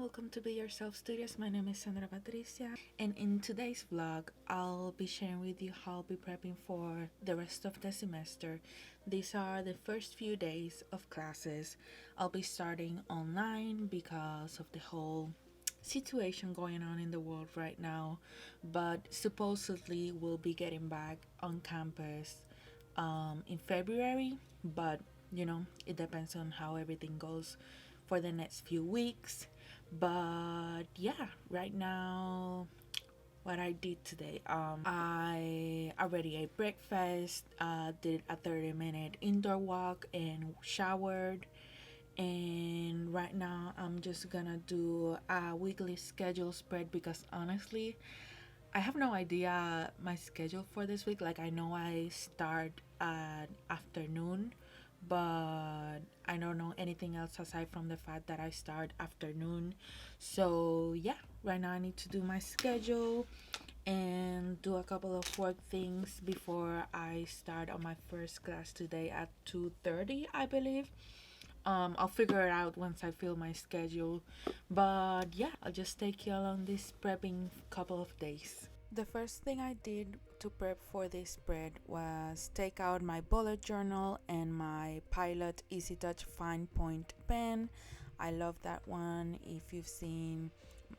welcome to Be Yourself Studios. My name is Sandra Patricia, and in today's vlog, I'll be sharing with you how I'll be prepping for the rest of the semester. These are the first few days of classes. I'll be starting online because of the whole situation going on in the world right now, but supposedly we'll be getting back on campus in February, but it depends on how everything goes for the next few weeks. But yeah, right now, what I did today, I already ate breakfast, did a 30-minute indoor walk, and showered. And right now, I'm just gonna do a weekly schedule spread because honestly, I have no idea my schedule for this week. Like, I know I start at afternoon, but I don't know anything else aside from the fact that I start afternoon. So, yeah, right now I need to do my schedule and do a couple of work things before I start on my first class today at 2:30, I believe. I'll figure it out once I fill my schedule. But yeah, I'll just take you along this prepping couple of days. The first thing I did to prep for this spread was take out my bullet journal and my Pilot Easy Touch fine point pen. I love that one. If you've seen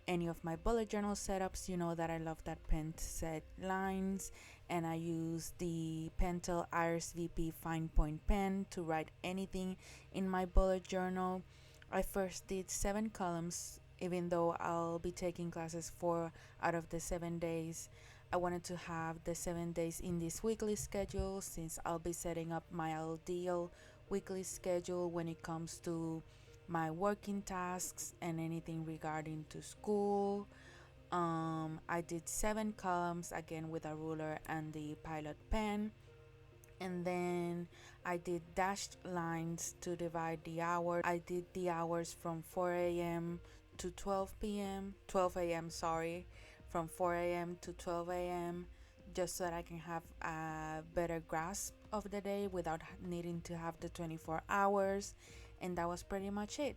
any of my bullet journal setups, you know that I love that pen to set lines, and I use the Pentel Iris VP fine point pen to write anything in my bullet journal. I first did 7 columns, even though I'll be taking classes 4 out of the 7 days. I wanted to have the 7 days in this weekly schedule since I'll be setting up my ideal weekly schedule when it comes to my working tasks and anything regarding to school. I did 7 columns again with a ruler and the Pilot pen, and then I did dashed lines to divide the hours. I did the hours from 4 a.m. to 12 p.m. 12 a.m. sorry, from 4 a.m. to 12 a.m. just so that I can have a better grasp of the day without needing to have the 24 hours, and that was pretty much it.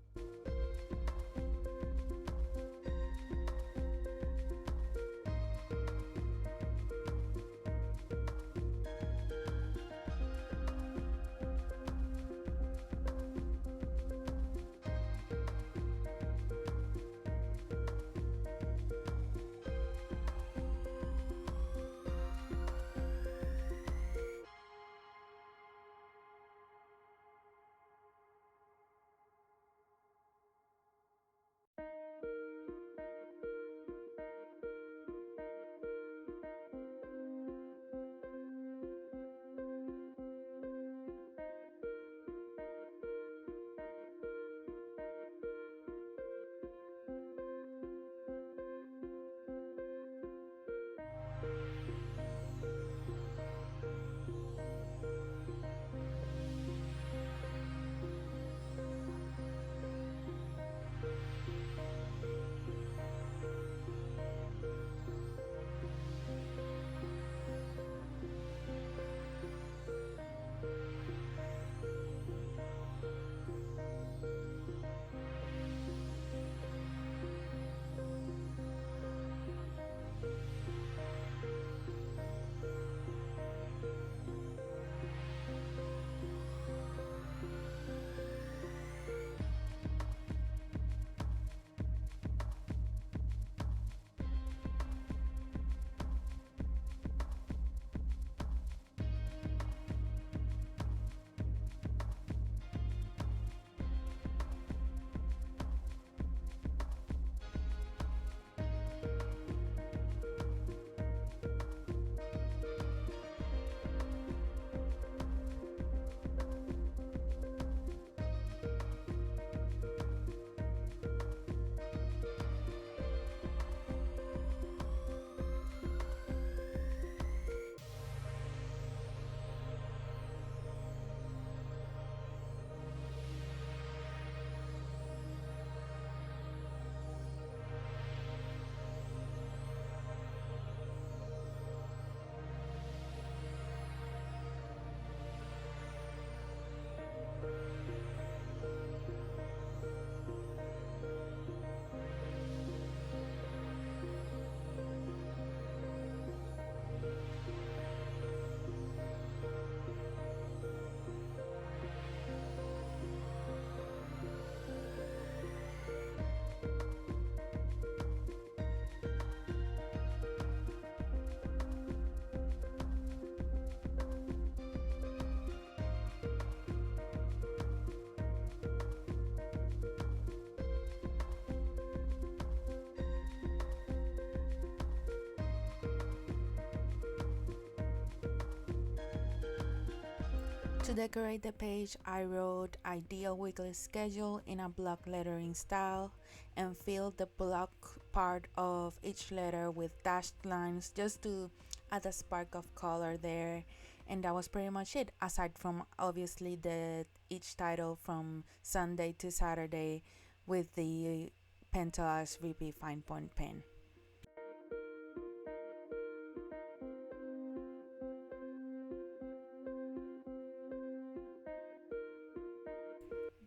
To decorate the page, I wrote ideal weekly schedule in a block lettering style and filled the block part of each letter with dashed lines just to add a spark of color there. And that was pretty much it, aside from obviously the each title from Sunday to Saturday with the Pentas VP fine point pen.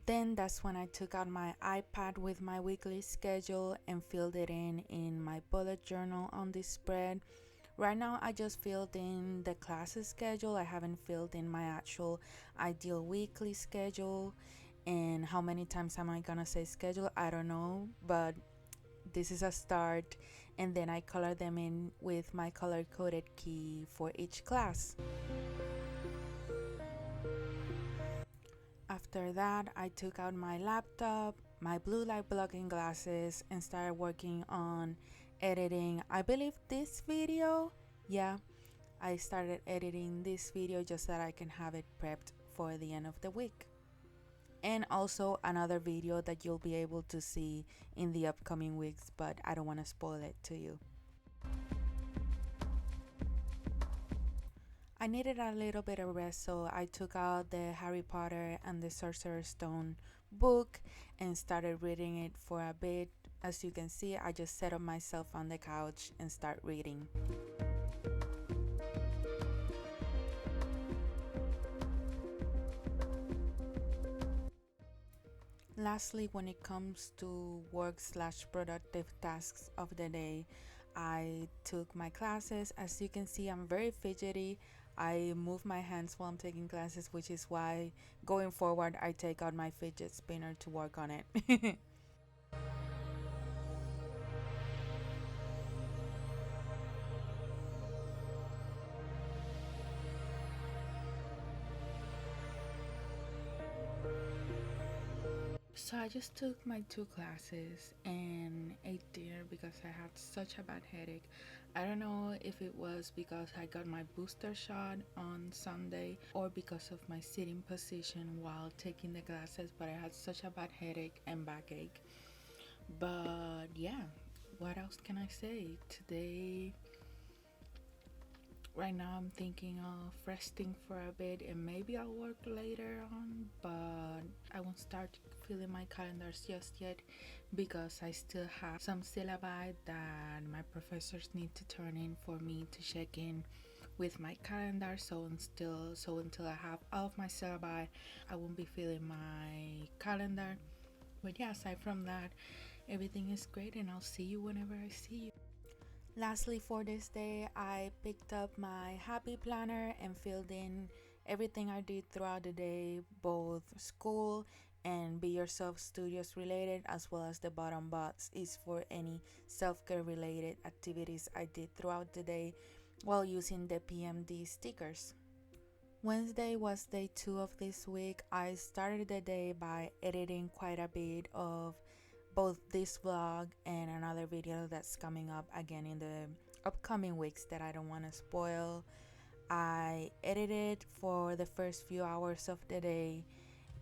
Then that's when I took out my iPad with my weekly schedule and filled it in my bullet journal on this spread. Right now I just filled in the classes schedule. I haven't filled in my actual ideal weekly schedule, and how many times am I gonna say schedule, I don't know, but this is a start. And then I color them in with my color coded key for each class. After that, I took out my laptop, my blue light blocking glasses, and started working on editing, I believe, this video. Yeah, I started editing this video just so that I can have it prepped for the end of the week. And also another video that you'll be able to see in the upcoming weeks, but I don't want to spoil it to you. I needed a little bit of rest, so I took out the Harry Potter and the Sorcerer's Stone book and started reading it for a bit. As you can see, I just set up myself on the couch and start reading. Lastly, when it comes to work/productive tasks of the day, I took my classes. As you can see, I'm very fidgety. I move my hands while I'm taking classes, which is why going forward I take out my fidget spinner to work on it. So I just took my 2 classes and ate dinner because I had such a bad headache. I don't know if it was because I got my booster shot on Sunday or because of my sitting position while taking the classes, but I had such a bad headache and backache. But yeah, what else can I say? Today, right now I'm thinking of resting for a bit and maybe I'll work later on, but I won't start filling my calendars just yet because I still have some syllabi that my professors need to turn in for me to check in with my calendar. So until I have all of my syllabi, I won't be filling my calendar. But yeah, aside from that, everything is great and I'll see you whenever I see you. Lastly, for this day, I picked up my happy planner and filled in everything I did throughout the day, both school and Be Yourself Studios related, as well as the bottom box is for any self-care related activities I did throughout the day while using the PMD stickers. Wednesday was day 2 of this week. I started the day by editing quite a bit of both this vlog and another video that's coming up again in the upcoming weeks that I don't want to spoil. I edited for the first few hours of the day,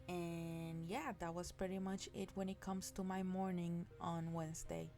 and yeah, that was pretty much it when it comes to my morning on Wednesday.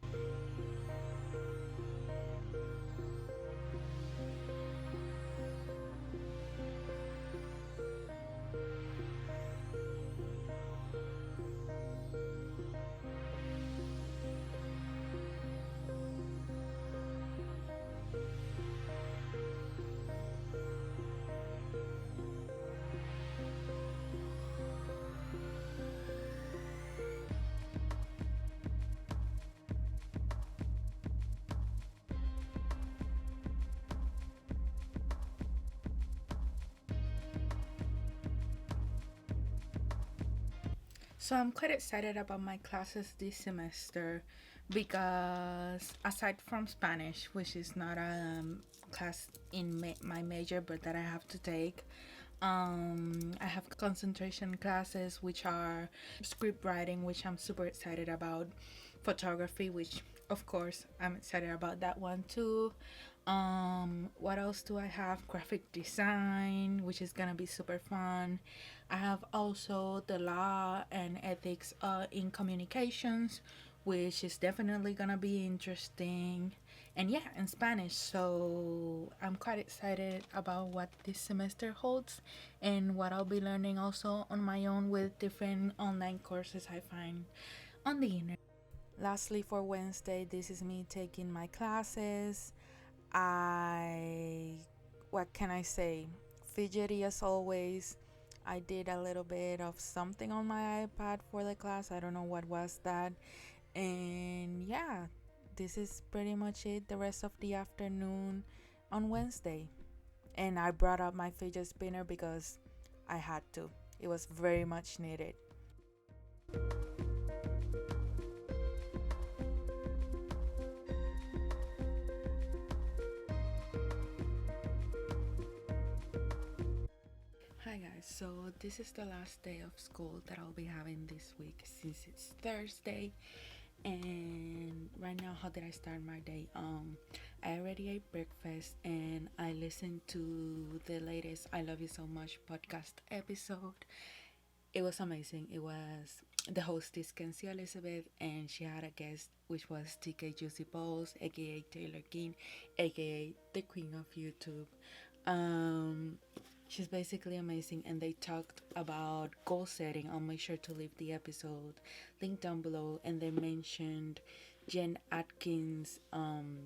So I'm quite excited about my classes this semester because aside from Spanish, which is not a class in my major but that I have to take, I have concentration classes which are script writing, which I'm super excited about. photography, which of course I'm excited about that one too. What else do I have? Graphic design, which is gonna be super fun. I have also the law and ethics in communications, which is definitely gonna be interesting. And yeah, in Spanish. So I'm quite excited about what this semester holds and what I'll be learning also on my own with different online courses I find on the internet. Lastly, for Wednesday, this is me taking my classes. I, what can I say? Fidgety as always. I did a little bit of something on my iPad for the class. I don't know what was that. And yeah, this is pretty much it the rest of the afternoon on Wednesday. And I brought up my fidget spinner because I had to. It was very much needed. Hi guys, so this is the last day of school that I'll be having this week since it's Thursday. And right now, how did I start my day? I already ate breakfast and I listened to the latest I Love You So Much podcast episode. It was amazing. It was, the host is Kenzie Elizabeth, and she had a guest which was TK Juicy Balls, aka Taylor King, aka the Queen of YouTube. Um, she's basically amazing, and they talked about goal setting. I'll make sure to leave the episode link down below, and they mentioned Jen Atkins'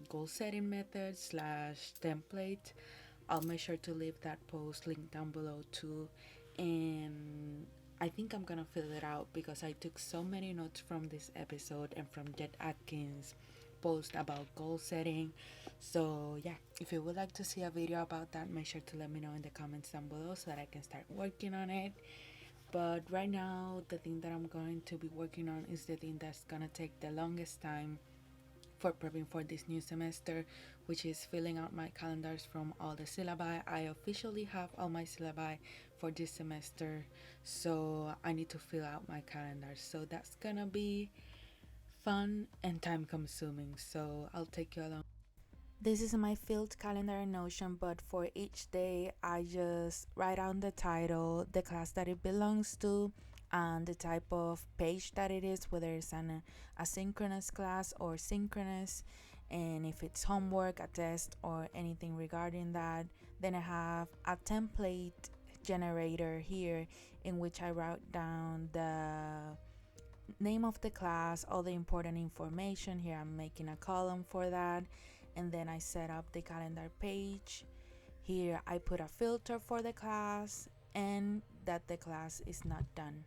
goal setting method slash template. I'll make sure to leave that post link down below too, and I think I'm gonna fill it out because I took so many notes from this episode and from Jen Atkins' post about goal setting. So yeah, if you would like to see a video about that, make sure to let me know in the comments down below so that I can start working on it. But right now, the thing that I'm going to be working on is the thing that's gonna take the longest time for prepping for this new semester, which is filling out my calendars from all the syllabi. I officially have all my syllabi for this semester, so I need to fill out my calendars. So that's gonna be fun and time consuming, so I'll take you along. This is my filled calendar in Notion, but for each day, I just write down the title, the class that it belongs to, and the type of page that it is, whether it's an asynchronous class or synchronous, and if it's homework, a test, or anything regarding that. Then I have a template generator here in which I write down the name of the class, all the important information. Here I'm making a column for that, and then I set up the calendar page. Here I put a filter for the class and that the class is not done.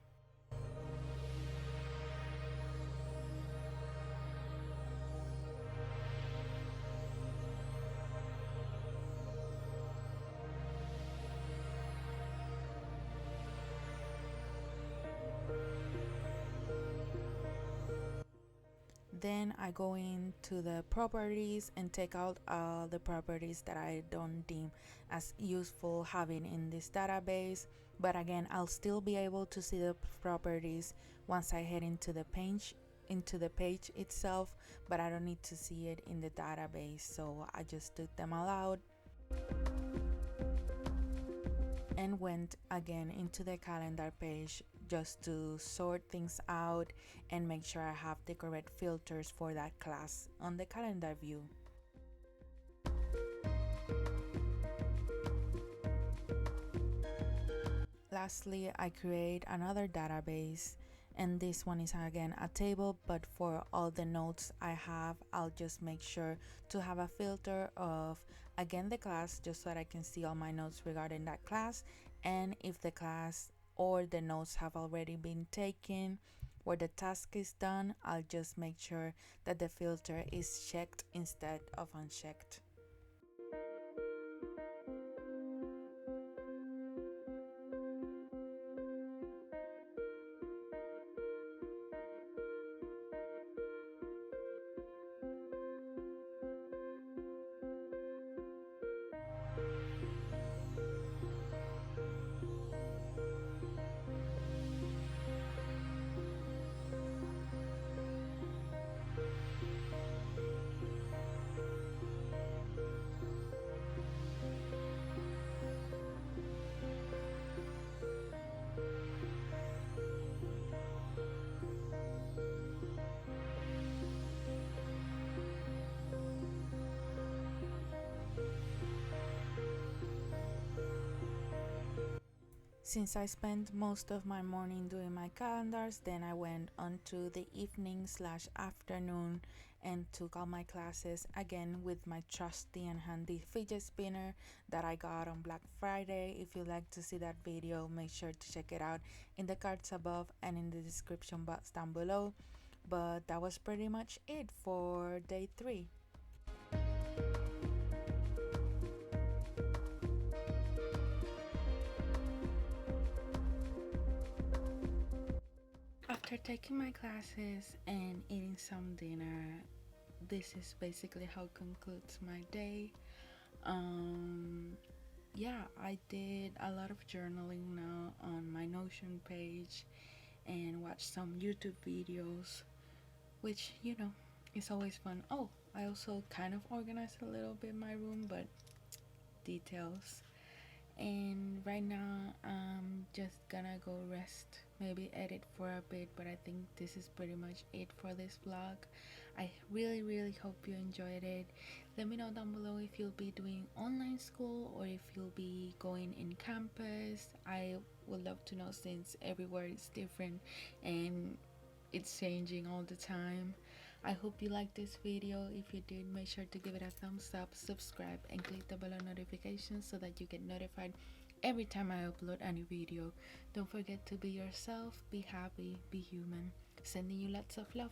Then I go into the properties and take out all the properties that I don't deem as useful having in this database. But again, I'll still be able to see the properties once I head into the page itself, but I don't need to see it in the database. So I just took them all out and went again into the calendar page just to sort things out and make sure I have the correct filters for that class on the calendar view. Lastly, I create another database, and this one is again a table, but for all the notes I have, I'll just make sure to have a filter of again the class, just so that I can see all my notes regarding that class, and if the class or the notes have already been taken where the task is done, I'll just make sure that the filter is checked instead of unchecked. Since I spent most of my morning doing my calendars, then I went on to the evening slash afternoon and took all my classes again with my trusty and handy fidget spinner that I got on Black Friday. If you'd like to see that video, make sure to check it out in the cards above and in the description box down below. But that was pretty much it for day 3. After taking my classes and eating some dinner, this is basically how concludes my day. Yeah, I did a lot of journaling now on my Notion page and watched some YouTube videos, which is always fun. Oh, I also kind of organized a little bit my room, but details. And right now I'm just gonna go rest, maybe edit for a bit, but I think this is pretty much it for this vlog. I really hope you enjoyed it. Let me know down below if you'll be doing online school or if you'll be going in campus. I would love to know, since everywhere is different and it's changing all the time. I hope you liked this video. If you did, make sure to give it a thumbs up, subscribe, and click the bell on notifications so that you get notified every time I upload a new video. Don't forget to be yourself, be happy, be human. Sending you lots of love.